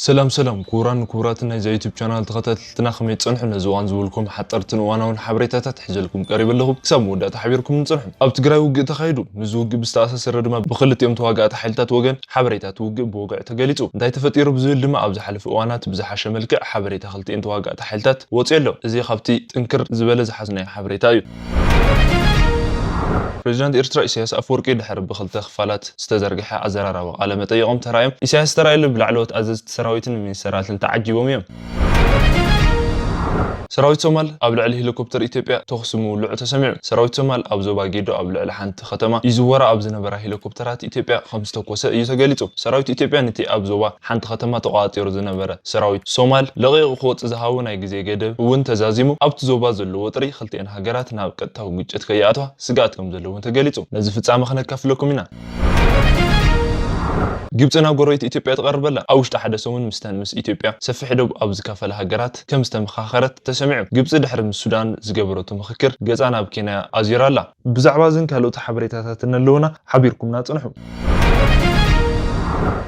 سلام كوراتنا زي يوتيوب شانل تخطيتنا خميت صنحو نزوان زولكم حطرتن واناون حبريتات حجلكم قريب لهم سمو دا تحبيركم نصنحو اب تግራይ ውግ ተኻይዱ ንዝውግ ብስተኣሳሰረ ድማ ብኽልት ዮም ተዋጋእቲ ሓይልታት ወገን ሓበሬታት ውግ ብወግዕ ተገሊጹ እንታይ ተፈጢሩ ብዝብል ድማ ኣብ ዝሓለፈ እዋናት ብዝሓሸ መልክዕ ሓበሬታ ክልቲኤን ተዋጋእቲ ሓይልታት ወፅየሎ እዚ ካብቲ ጥንክር ዝበለ ዝሓዝናይ ሓበሬታ እዩ بريزيدنت إرترا إسياس أفوركي دحر بخلت خفالات استزرقح أزرارا وقال متيقوم ترايم إسياس ترايل بلعلوت أزز سراويتن من سرات تعجبهم يوم سراويت سومال قبل على هليكوبتر إثيوبيا تخصموا لعة سميع سراويت سومال أبزو باجيدو قبل على حنت ختمة يزورا أبزنا برا هليكوبترات إثيوبيا 5 كوسة يسجلتو سراويت إثيوبيا نتي أبزو حنت ختمة تقاطير زنا برا سراويت سومال لغي خوت زهاونا يجزي جدب وانت زازيمو أبتزوبا زلو وطري خلتي إن هجرات نابقت توجت كياتها سجاتكم زلو وانت جلتو نزف تعمل خنا كفلكم هنا جبتنا قريت إثيوبيا تقرب لا أوش تحد سوون مستنمس إثيوبيا سفح دب أبز كفل هجرات كم استمخاخرت تسمع جبت دحر من السودان زجبرت مخكر جزانا بكنا أزيرا لا بزعبازن كلو تحبريتات اللونة حبيركم ناتنحو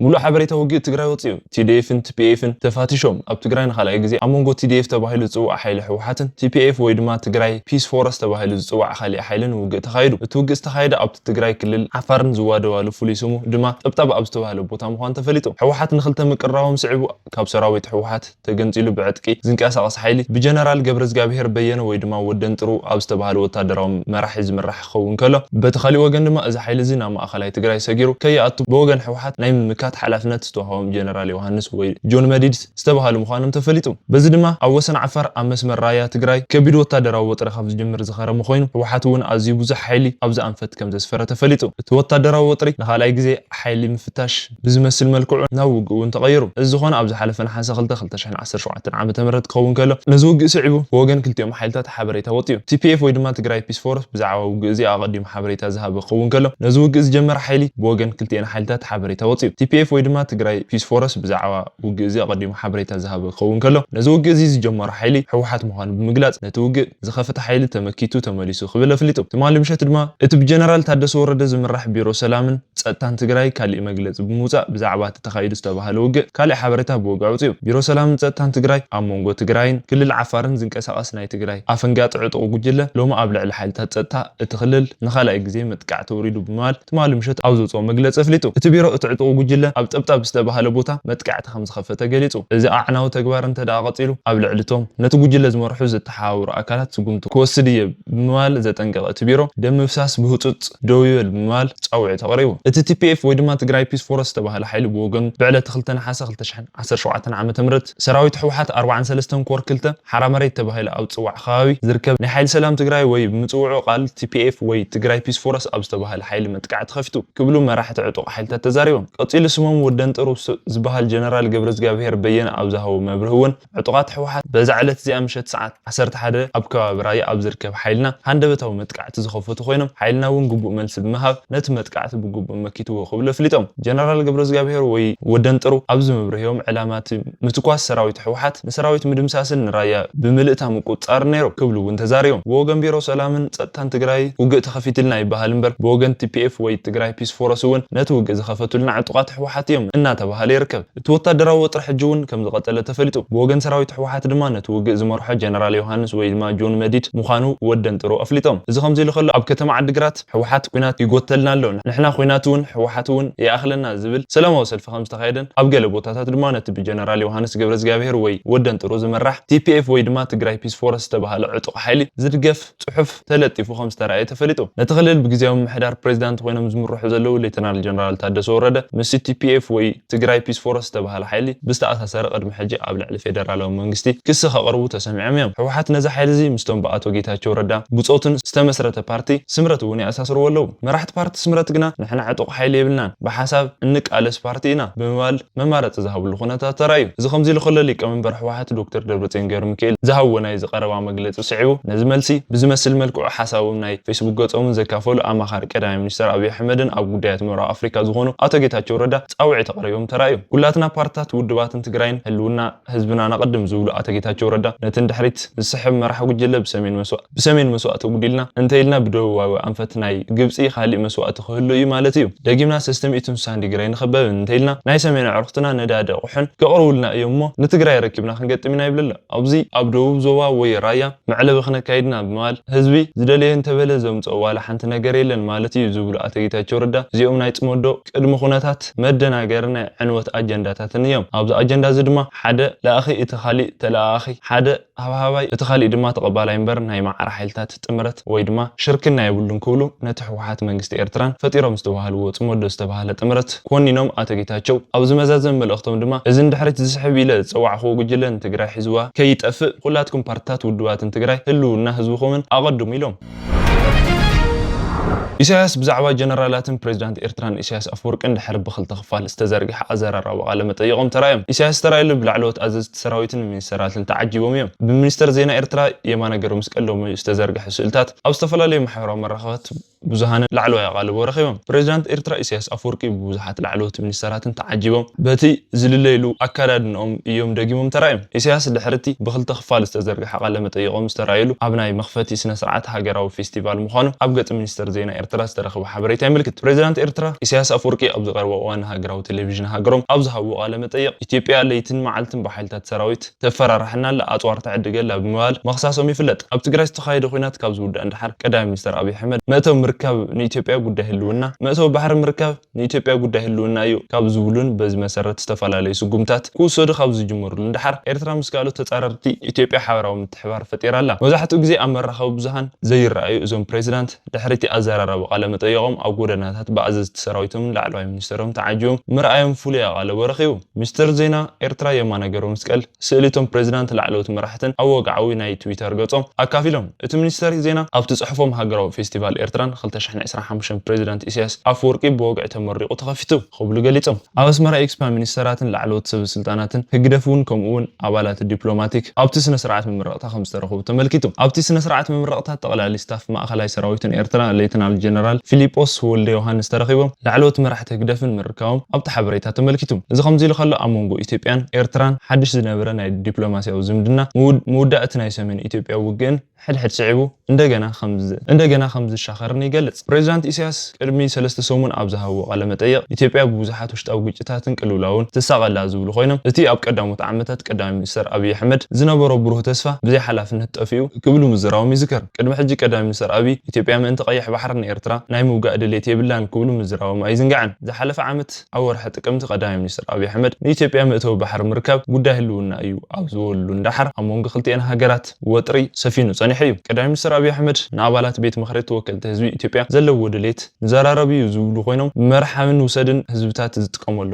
مولو حبريته وجه تجري وطيو TDF TPF تفاتيشهم أب تجري نخلق جزء أمونجو TDF تباهيل تسوق حيل حوحاتن TPF ويدما تجري Peace Forest تباهيل تسوق حيل حيلن وجه تخيلو توجه استخيد أب تجري كل عفرن زواد والو فليسمو دما تبتبع أب تباهيل بوتام خوان تفليتو حوحات نخلت مقرراهم صعبوا كابسراويت حوحات تجنتيلو بعتكي زنك أساس حيلي بجنرال جبرز جابهر بينه ويدما ودن ترو أب تباهيل وتدرهم مراحز من راح خون كله بتخلي وجن ما إذا حيل زنا ما أخلي تجري سجيرو كي أطب بوجن حوحات نايم مكات حلفنات استوهم جنرال يوهانس وي جون مديد استبهالو مخانم تفليتو بز دما أوسن عفر أمسمر رايا تجري كبيد وتدراو وترخف جمر زخرم مخوين وحاتون أزي بوز حيلي أبز أنفت كم زسفرة تفليتو توتدراو وتري نخالاي جزء حيلي مفتاش بزمسل ملكوع نوج وانتغيروا الزخون أبز حلفن حاسة خلت شحن 10 شعات عام تمرد قوون كله نزوج سعبو وجن كلت يوم حيلتات حبريتها وطيو TPF ويدما تجري بيس فورس بزعوا وجزء أقدم حبريتها ذهب قوون كله نزوج جمر حيلي وجن كلت ين حيلتات حبريتها وطيو TPF ويدما تجري بيس فورس بزعوا وجزء أقدم حبريتها ذهب قوون كله نزوج جزء جمر حيلي حوحات مهان بمجلات نتوج زخفت حيلي تمكيتو تمليسو قبل فليتو تمالي مشت دما اتب جنرال تحدث ورد زمرح بيرو سلامن ጸጥታን ትግራይ ካሊ መግለጽ ብሙጻእ ብዛዕባ ተኻይዱ ዝተባሃለ ውግእ ካሊ ሓበሬታ ብወግዑ ቢሮ ሰላም ጸጥታን ትግራይ ኣብ መንጎ ትግራይን ክልል ዓፋርን ዝንቀሳቐስ ናይ ትግራይ ኣፈንጋጥ ዕጡቕ ጉጅለ ሎማ ኣብ ልዕሊ ሓይልታት ጸጥታ እቲ ክልል ንኻልኣይ ግዜ መጥቃዕ ተወሪዱ ብምባል ትማሊ ምሸት ኣብ ዘውፅኦ መግለፂ ኣፍሊጡ እቲ ቢሮ እቲ ዕጡቕ ጉጅለ ኣብ ጠብጣብ ዝተባሃለ ቦታ መጥቃዕቲ ከም ዝኸፈተ ገሊጹ እዚ ኣዕናዊ ተግባር እንተደኣ ቀፂሉ ኣብ ልዕሊቶም ነቲ ጉጅለ ዝመርሑ ዘተሓዋውሩ ኣካላት ስጉምቱ ክወስድ እየ ብምባል ዘጠንቀቐ እቲ ቢሮ ደም ምፍሳስ ብህፁፅ ደው ይበል ብምባል ጫውዒ ተቕሪቡ እቲ TPF ወይድማ ትግራይ ፒስ ፎረስት ተባሃለ ሓይሊ ብወገን ብዕለት 2 نحاسه 2017 ዓመተ ምህረት ሰራዊት ሕውሓት 43 ኮር 2 ሓራ መሬት ተባሃለ ኣብ ጽዋዕ ከባቢ ዝርከብ ናይ ሓይሊ ሰላም ትግራይ ወይ ብምጽውዑ ቃል TPF ወይ ትግራይ ፒስ ፎረስት ኣብ ዝተባሃለ ሓይሊ መጥቃዕቲ ከፊቱ ክብሉ መራሕቲ ዕጡቕ ሓይልታት ተዛሪቦም ቀፂሉ ስሞም ወደን ጥሩ ዝበሃል ጀነራል ገብረዝጋብሔር በየነ ኣብ ዝሃቦ መብርህውን ዕጡቓት ሕውሓት በዛ ዕለት እዚኣ ምሸት ሰዓት 11 ኣብ ከባቢ ራያ ኣብ ዝርከብ ሓይልና ሃንደበታዊ መጥቃዕቲ ዝኸፈቱ ኮይኖም ሓይልና እውን ግቡእ መልሲ ብምሃብ ነቲ መጥቃዕቲ ብግቡእ መኪቱ ወኽብለ ፍሊጦም ጀነራል ገብረዝጋብሔር ወይ ወደን ጥሩ ኣብ ዝምብርህዮም ዕላማት ምትኳስ ሰራዊት ሕውሓት ንሰራዊት ምድምሳስን ራያ ብምልእታ ምቁጻር ነይሩ ክብሉ እውን ተዛሪቦም ወገን ቢሮ ሰላምን ጸጥታን ትግራይ ውግእ ተኸፊትልና ይበሃል እምበር ብወገን TPF ወይ ትግራይ ፒስ ፎረስ እውን ነቲ ውግእ ዝኸፈቱልና ዕጡቓት ሕውሓት እዮም እናተባሃለ ይርከብ እቲ ወታደራዊ ወጥሪ ሕጂ እውን ከም ዝቐጠለ ተፈሊጡ ብወገን ሰራዊት ሕውሓት ድማ ነቲ ውግእ ዝመርሖ ጀነራል ዮሃንስ ወይ ድማ ጆን መዲድ ምዃኑ ወደን ጥሩ ኣፍሊጦም እዚ ከምዚ ኢሉ ከሎ ኣብ ከተማ ዓዲግራት ሕውሓት ኩናት ይጎተልና ኣሎ ንሕና ኩናት እውን ሕውሓት እውን ይኣኽለና ዝብል ሰላማዊ ሰልፊ ከም ዝተኻየደን ኣብ ገለ ቦታታት ድማ ነቲ ብጀነራል ዮሃንስ ገብረዝጋብሔር ወይ ወደን ጥሩ ዝመራሕ TPF ወይ ድማ ትግራይ ፒስ ፎረስት ተባሃለ ዕጡቕ ሓይሊ ዝድገፍ ጽሑፍ ተለጢፉ ከም ዝተራእየ ተፈሊጡ ነቲ ክልል ብግዜያዊ ምሕዳር ፕሬዝዳንት ኮይኖም ዝምርሑ ዘለው ሌተናል ጀነራል ታደሰ ወረደ ምስ TPF ወይ ትግራይ ፒስ ፎረስት ተባሃለ ሓይሊ ብዝተኣሳሰረ ቅድሚ ሕጂ ኣብ ልዕሊ ፌደራላዊ መንግስቲ ክስ ከቕርቡ ተሰሚዖም እዮም ሕውሓት ነዚ ሓይሊ እዚ ምስቶም ብኣቶ ጌታቸው ረዳ ብፆትን ዝተመስረተ ፓርቲ ስምረት እውን ይኣሳስርዎ ኣለው መራሕቲ ፓርቲ ስምረት ግና ንሕና ዕጡቕ ሓይሊ የብልናን ብሓሳብ እንቃለስ ፓርቲ ኢና ብምባል መማረፂ ዝሃብሉ ኩነታት ተራእዩ እዚ ከምዚ ኢሉ ከሎ ሊቀመንበር ሕውሓት ዶክተር ደብረጽዮን ገብረሚካኤል ዝሃብዎ ናይ ዝቐረባ መግለፂ ስዒቡ ነዚ መልሲ ብዝመስል መልክዑ ሓሳቦም ናይ ፌስቡክ ገጾምን ዘካፈሉ ኣማኻሪ ቀዳማይ ሚኒስትር ኣብይ ኣሕመድን ኣብ ጉዳያት ምዕራብ ኣፍሪካ ዝኾኑ ኣቶ ጌታቸው ረዳ ጻውዒ ተቀሪቦም ተራእዩ ኩላትና ፓርቲታት ውድባትን ትግራይን ህልውና ህዝብና ናቀድም ዝብሉ አቶ ጌታቸው ረዳ ነትን ድሕሪት ዝስሕብ መራሒ ጉጅለ ብሰሜን መስዋዕቲ ጉዲልና እንተይልና ብደቡባዊ አንፈት ናይ ግብጺ ካሊእ መስዋዕቲ ክህሉ እዩ ማለት እዩ ደጊምና ሲስተም ኢቱንሳን ዲግራይ ንኸበብ እንተይልና ናይ ሰሜን ዕርክትና ነዳደ ቁሕን ከቅርቡልና እዮም ሞ ንትግራይ ረኪብና ክንገጥምና ይብለላ ኣብዚ ኣብ ደቡብ ዞባ ወይ ራያ መዕለብ ክነካይድና ብማል ህዝቢ ዝደልየ እንተበለ ዘምጽኦ ዋላ ሓንቲ ነገር የለን ማለት እዩ ዝብሉ አቶ ጌታቸው ረዳ እዚኦም ናይ ጽሞዶ ቅድሚ ኩነታት መደናገርና ዕንወት አጀንዳታትን እዮም ኣብዚ አጀንዳ እዚ ድማ ሓደ ለኣኺ እቲ ካሊእ ተለኣኺ ሓደ ሃብሃባይ እቲ ካሊእ ድማ ተቀባላይ እምበር ናይ ማዕረ ሓይልታት ጥምረት ወይ ድማ ሽርክና ይብሉን ክብሉ ነቲ ህወሓት መንግስቲ ኤርትራን ፈጢሮም ዝተባሃልዎ ጽሞዶ ዝተባሃለ ጥምረት ኮኒኖም አቶ ጌታቸው ኣብዚ መዛዘም መልእኽቶም ድማ እዚ እንድሕሪት ዝስሕብ ኢለ ዝፀዋዕኽዎ ጉጅለን ትግራይ ሒዝዋ ከይጠፍእ ኩላትኩም ፓርቲታት ውድባትን ትግራይ ህልውና ህዝብኹምን ኣቐድሙ ኢሎም ኢሳያስ ብዛዕባ ጀነራላትን ፕሬዝዳንት ኤርትራን ኢሳያስ አፈወርቅን ድሕሪ ብኽልተ ክፋል ዝተዘርግሐ ኣዘራርባ ቃለ መጠይቆም ተራእዮም ኢሳያስ ተራእዩ ብላዕለዎት ኣዘዝቲ ሰራዊትን ሚኒስተራትን ተዓጂቦም እዮም ብሚኒስተር ዜና ኤርትራ የማነ ገብረ መስቀሎም ዝተዘርግሐ ስእልታት ኣብ ዝተፈላለዩ ማሕበራዊ መራኸባት ብዙሃን ላዕለዋይ ቃለቦ ረኺቦም ፕሬዝዳንት ኤርትራ ኢሳያስ አፈወርቂ ብዙሓት ላዕለዎት ሚኒስተራትን ተዓጂቦም በቲ ዝልለይሉ ኣካዳድንኦም እዮም ደጊሞም ተራእዮም ኢሳያስ ድሕርቲ ብኽልተ ክፋል ዝተዘርግሐ ቃለ መጠይቆም ዝተራእዩሉ ኣብ ናይ መኽፈቲ ስነ ስርዓት ሃገራዊ ፌስቲቫል ምዃኑ ኣብ ገጽ ሚኒስተር ዜና ኤርትራ ዝተረኸበ ሓበሬታ ይምልክት ፕሬዝዳንት ኤርትራ ኢሳያስ አፈወርቂ ኣብ ዝቐርቦ እዋን ሃገራዊ ቴሌቪዥን ሃገሮም ኣብ ዝሃብዎ ቃለ መጠይቕ ኢትዮጵያ ለይትን መዓልትን ብሓይልታት ሰራዊት ተፈራርሕናላ ኣጽዋር ተዕድገላ ብምባል መኽሳሶም ይፍለጥ ኣብ ትግራይ ዝተኻየደ ኩናት ካብ ዝውዳእ እንድሓር ቀዳማይ ሚኒስተር አብይ ኣሕመድ መእተው ምርካብ ንኢትዮጵያ ጉዳይ ህልውና መእተው ባሕሪ ምርካብ ንኢትዮጵያ ጉዳይ ህልውና እዩ ካብ ዝብሉን በዚ መሰረት ዝተፈላለዩ ስጉምታት ክውሰዱ ካብ ዝጅመሩሉ እንድሓር ኤርትራ ምስ ካልኦት ተጻረርቲ ኢትዮጵያ ሓበራዊ ምትሕባር ፈጢራላ መብዛሕትኡ ግዜ ኣብ መራኸቢ ብዙሃን ዘይረኣዩ እዞም ፕሬዝዳንት ድሕርቲ ኣዘራርባ ቃለ መጠይቆም ኣብ ጎደናታት ብኣዘዝቲ ሰራዊቶም ላዕለዋይ ሚኒስተሮም ተዓጂቦም ምርኣዮም ፍሉይ ቃለቦ ረኺቡ ሚኒስተር ዜና ኤርትራ የማነ ገብረ መስቀል ስእሊቶም ፕሬዝዳንት ላዕለዎት መራሕትን ኣብ ወግዓዊ ናይ ትዊተር ገጾም ኣካፊሎም እቲ ሚኒስተር ዜና ኣብቲ ጽሑፎም ሃገራዊ ፌስቲቫል ኤርትራን 2025 ፕሬዝዳንት ኢሳያስ አፈወርቂ ብወግዕ ተመሪቑ ተኸፊቱ ክብሉ ገሊጾም ኣብ ኣስመራ ኤክስፓ ሚኒስተራትን ላዕለዎት ሰበስልጣናትን ህግደፉን ከምኡውን ኣባላት ዲፕሎማቲክ ኣብቲ ስነ ስርዓት ምምረቕታ ከም ዝተረኸቡ ተመልኪቱ ኣብቲ ስነ ስርዓት ምምረቕታ ጠቕላሊ ስታፍ ማእኸላይ ሰራዊትን ኤርትራ ሌተናል ጀነራል ፊሊጶስ ወልደ ዮሃንስ ተረኺቦም ላዕለዎት መራሕቲ ህግደፍን ምርካቦም ኣብቲ ሓበሬታ ተመልኪቱ እዚ ከምዚ ኢሉ ከሎ ኣብ መንጎ ኢትዮጵያን ኤርትራን ሓድሽ ዝነበረ ናይ ዲፕሎማስያዊ ዝምድና መውዳእቲ ናይ ሰሜን ኢትዮጵያ ውግእን ሕድሕድ ስዒቡ እንደገና ከምዝ ሻኸርን ይገልጽ ፕሬዝዳንት ኢሳያስ ቅድሚ 3 ሰሙን ኣብ ዝሃብዎ ቃለ መጠይቕ ኢትዮጵያ ብብዙሓት ውሽጣዊ ግጭታትን ቅልውላውን ትሳቐላ ዝብሉ ኮይኖም እቲ ኣብ ቀዳሞት ዓመታት ቀዳማይ ሚኒስተር አብይ ኣሕመድ ዝነበሮ ብሩህ ተስፋ ብዘይ ሓላፍነት ጠፊኡ ክብሉ ምዝራቦም ይዝከር ቅድሚ ሕጂ ቀዳማይ ሚኒስተር አብይ ኢትዮጵያ ምእንቲ ቀይሕ ባሕር ንኤርትራ ናይ ምውጋእ ድሌት የብላን ክብሉ ምዝራቦም ኣይዝንጋዕን ዝሓለፈ ዓመት ኣብ ወርሒ ጥቅምቲ ቀዳማይ ሚኒስተር አብይ ኣሕመድ ንኢትዮጵያ ምእተዊ ባሕር ምርካብ ጉዳይ ህልውና እዩ ኣብ ዝበሉ እንዳሓር ኣብ መንጎ ክልቲአን ሃገራት ወጥሪ ሰፊኑ ጸኒሑ እዩ ቀዳማይ ሚኒስተር አብይ ኣሕመድ ንኣባላት ቤት ምክሪ ተወከልቲ ህዝቢ ኢትዮጵያ ዘለዎ ድሌት ንዘራረብ እዩ ዝብሉ ኮይኖም መርሓውን ውሰድን ህዝብታት ዝጥቀመሉ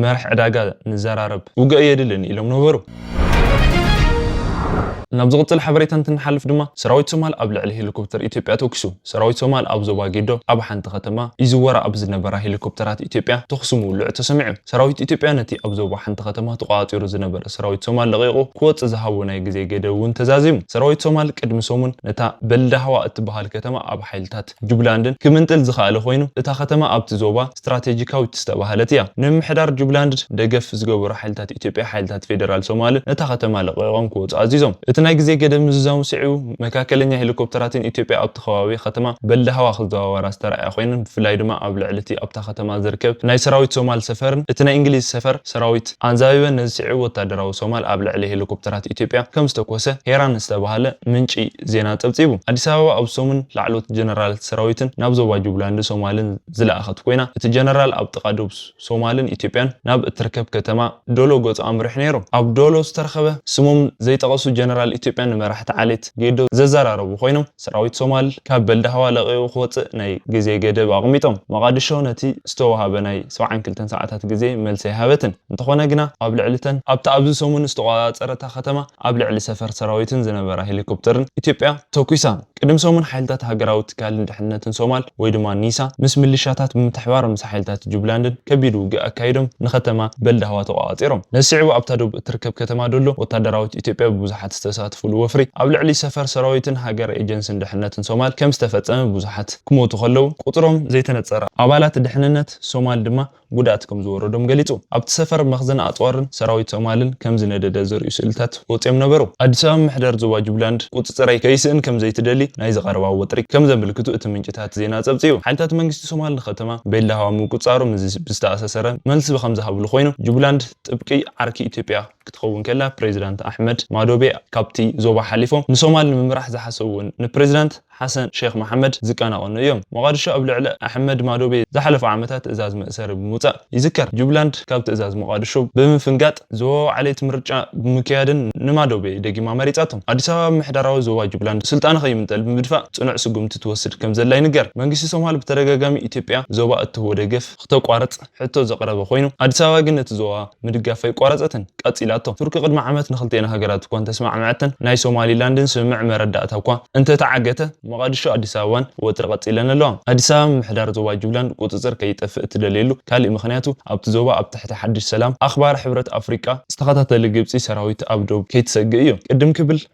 መርሕ ዕዳጋ ንዘራረብ ውግእ የድልን ኢሎም ነበሩ ናብ ዝቕፅል ሓበሬታ እንትንሓልፍ ድማ ሰራዊት ሶማል ኣብ ልዕሊ ሄሊኮፕተር ኢትዮጵያ ተኩሱ ሰራዊት ሶማል ኣብ ዞባ ጌዶ ኣብ ሓንቲ ከተማ ይዝወራ ኣብ ዝነበራ ሄሊኮፕተራት ኢትዮጵያ ተኽስሙ ውልዕ ተሰሚዑ ሰራዊት ኢትዮጵያ ነቲ ኣብ ዞባ ሓንቲ ከተማ ተቋፂሩ ዝነበረ ሰራዊት ሶማል ለቂቑ ክወፅእ ዝሃቦ ናይ ግዜ ገደብ እውን ተዛዚሙ ሰራዊት ሶማል ቅድሚ ሰሙን ነታ በልዳሃዋ እትበሃል ከተማ ኣብ ሓይልታት ጁብላንድን ክምንጥል ዝኽኣለ ኮይኑ እታ ከተማ ኣብቲ ዞባ ስትራቴጂካዊት ዝተባሃለት እያ ንምምሕዳር ጁብላንድ ደገፍ ዝገበሩ ሓይልታት ኢትዮጵያ ሓይልታት ፌደራል ሶማል ነታ ከተማ ለቂቖም ክወፅኡ ኣዚዞም እቲ ናይ ግዜ ገደብ ምዝዛሙ ስዒቡ መካከለኛ ሄሊኮፕተራትን ኢትዮጵያ ኣብቲ ከባቢ ከተማ በልዳሃዋ ክዘዋወራ ዝተረኣያ ኮይነን ብፍላይ ድማ ኣብ ልዕልቲ ኣብታ ከተማ ዝርከብ ናይ ሰራዊት ሶማል ሰፈርን እቲ ናይ እንግሊዝ ሰፈር ሰራዊት ኣንዛቢበን ነዚ ስዒቡ ወታደራዊ ሶማል ኣብ ልዕሊ ሄሊኮፕተራት ኢትዮጵያ ከም ዝተኮሰ ሄራን ዝተባሃለ ምንጪ ዜና ፀብፂቡ ኣዲስ ኣበባ ኣብ ሰሙን ላዕሎት ጀነራላት ሰራዊትን ናብ ዞባ ጁብላንድ ሶማልን ዝለኣኸት ኮይና እቲ ጀነራል ኣብ ጥቓ ደቡብ ሶማልን ኢትዮጵያን ናብ እትርከብ ከተማ ዶሎ ገጹ ኣምርሕ ነይሩ ኣብ ዶሎ ዝተረኸበ ስሞም ዘይጠቐሱ ጀነራል ኢትዮጵያ ንመራሕቲ ዓሌት ጌዶ ዘዘራረቡ ኮይኖም ሰራዊት ሶማል ካብ በልዳሃዋ ለቂቑ ክወፅእ ናይ ግዜ ገደብ ኣቕሚጦም መቃዲሾ ነቲ ዝተዋሃበ ናይ 72 ሰዓታት ግዜ መልሲ ይሃበትን እንተኾነ ግና ኣብ ልዕሊተን ኣብቲ ኣብዚ ሰሙን ዝተቆፃፀረታ ከተማ ኣብ ልዕሊ ሰፈር ሰራዊትን ዝነበራ ሄሊኮፕተርን ኢትዮጵያ ተኩሳ ቅድም ሰሙን ሓይልታት ሃገራዊ ትካልን ድሕነትን ሶማል ወይ ድማ ኒሳ ምስ ሚሊሻታት ብምትሕባር ምስ ሓይልታት ጁብላንድን ከቢድ ውግእ ኣካይዶም ንከተማ በልዳሃዋ ተቆፃፂሮም ነስዒቡ ኣብታ ደቡብ እትርከብ ከተማ ዶሎ ወታደራዊት ኢትዮጵያ ብብዙሓት ተሳትፉሉ ወፍሪ ኣብ ልዕሊ ሰፈር ሰራዊትን ሃገር ኤጀንሲን ድሕነትን ሶማል ከም ዝተፈጸመ ብዙሓት ክሞቱ ከለው ቁጥሮም ዘይተነጸረ ኣባላት ድሕንነት ሶማል ድማ ጉዳት ከም ዝወረዶም ገሊጹ ኣብቲ ሰፈር መኽዘን ኣጥዋርን ሰራዊት ሶማልን ከም ዝነደደ ዘርእዩ ስእልታት ወጽኦም ነበሩ ኣዲስ ኣበባ ምሕደር ዞባ ጁብላንድ ቁጽጽረይ ከይስእን ከም ዘይትደሊ ናይ ዝቐረባ ወጥሪ ከም ዘመልክቱ እቲ ምንጭታት ዜና ጸብጺቡ ሓይልታት መንግስቲ ሶማል ንኸተማ ቤላሃዋ ምቁጻሩ ብዝተኣሳሰረ መልሲ ብከም ዝሃብሉ ኮይኑ ጁብላንድ ጥብቂ ዓርኪ ኢትዮጵያ ክትኸውን ከላ ፕሬዚዳንት ኣሕመድ ማዶቤ ካብቲ ዞባ ሓሊፎም ንሶማል ንምምራሕ ዝሓሰቡን ንፕሬዚዳንት حسن شيخ محمد زكانا قنيوم مقادشة قبل على أحمد مادوبي زحلف عامتات إزاز مأسر بموتى يذكر جوبلاند كابت إزاز مقادشة بمفنقات زو عليه تمرجع بمكيادن نمادوبي دقي ما مريتاتهم أديسا محدراو زوا جوبلاند سلطان خي من تلب مدفع صنع سقوم تتوسد كم زلاي نقر منقسي سومال بترقاقامي إثيوبيا زوا أتهو دقف ختو قوارت حتو زقرب خوينو أديسا قنت زوا مدقافي قوارتاتن قاتلاتهم تركي قد معامات نخلتين هاقرات كوان تسمع معتن ناي سومالي لاندن سمع مرداتها كوان انت تعقته مقادشة أديس أبان وترقت إلى نلوم أديس أبان محدار زوا جبلان قطزر كيتفق تدليلو كالي مخنياتو أبتزوا أب تحت حد السلام أخبار حبرة أفريقيا استخدمت اللي سراويت أبدو كيت سجيو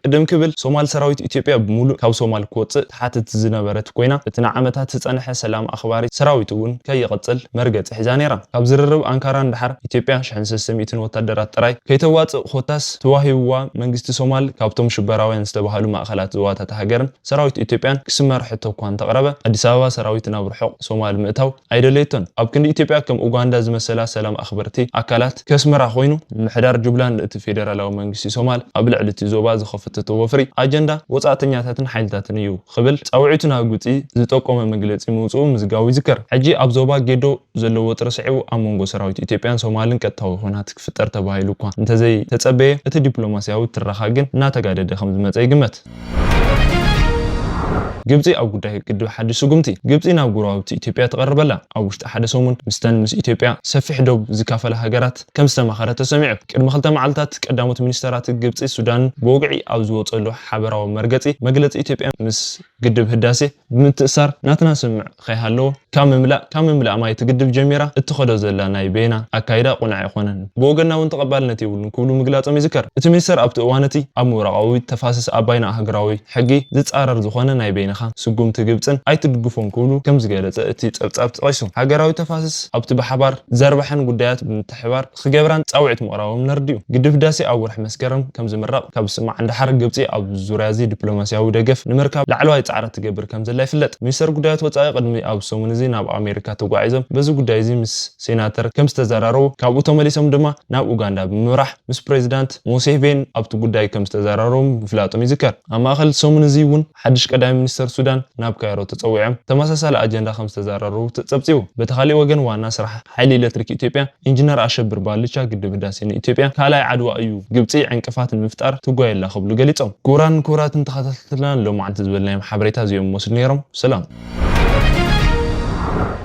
قدم كبل سومال سراويت إثيوبيا بمولو كاو سومال كوت تحت تزنبرت كوينا تنعمتها تتنح سلام أخباري سراويتون كي يقتل مرقت حزانيرا أبزررو أنكاران دحر إثيوبيا شحن سيستميتن وتدرات تراي كيتوات خوتاس توهيوا منجست سومال كابتم شبراوين استبهالو مأخلات زوات تهجرن سراويت إثيوبيا كسمر حتى كوان تقربه أديس أبابا سراويتنا برحق سومال مئتو أيدليتون أبكن إثيوبيا كم أوغندا زمسلا سلام أخبرتي أكلات كسمر أخوينو محدار جبلان الفيدرالي ومنجسي سومال قبل علتي زوبا زخفت توفري أجندا وصعتنياتن حيلتاتن يو قبل تصوعيتنا غوتي زتوقم مغلصي موصو مزغاوي ذكر حجي أب زوبا جيدو زلو ترسعيو أمونغو سراويت إثيوبيان سومالن كتاو هونات كفطر تبايلو كوان انت زي تتصبيه ات دبلوماسياوي ترخاغن ناتغادد خمز مصاي جمت جبتي أو قدها كده حدث سجمتي جبتي ناقوراوتي إثيوبيا تقربلا أو وش حدثهم مستن مس إثيوبيا سفح دوب زكافة لهجرات كم سنة خرت سمعت كده مخلطة معلتات قدامت منسترات جبتي السودان بوقعي أو زوج له حبرة ومرقتي مجلة إثيوبيا مس قدب هداسي بمتأثر ناتنا سمع خيهالو كم ملا ما يتقدب جميرة اتخذوا زلا نايبينا أكايدا قناع إخوانا بوقنا وانتقبلنا تي ونقولوا مجلات مذكر اتمنستر أبتوانتي أموراوي تفاسس أباينا هجراوي حقي زت أرر زخوانا نايبينا سجوم تجيبتن أي تدقفون كله كم زجاجة تأبت قيسون حجراوي تفاسس أبت بحبار زربحن قديات بمتحبار خجبران توعت مقراهم نرديو قدف داسي أول حمسكرم كم زمرق كبس مع عند حرق جبتي أو زورازي دبلوماسيا ودقف نمركب لعلوا يتعرض تجبر كم زلا يفلت ميسر قديات وتأي قدمي أو سومنزي ناب أمريكا تقاعدهم بزو قدايزي مس سيناتر كم استزارروا كابوتهم اللي سم دما ناب أوغندا بمرح مس بريزيدنت موسيفين أبت قداي كم استزارروا بفلاتهم يذكر أما خل سومنزي ون حدش قدام السودان ناب كايرو تتصوعهم تماسسال أجندة 5 تزارروا تتصبتيو بتخلي وجن وانا سرح حيلي إلكتريك إثيوبيا إنجنير أشبر باليشا قدب داسين إثيوبيا كالاي عدوى أيو جبتي عنكفات المفتار تقوي لا خبلو قليتهم كورات انتخذت لنا لو ما عاد تزبل لهم حبريتها زيهم مسلنيرهم سلام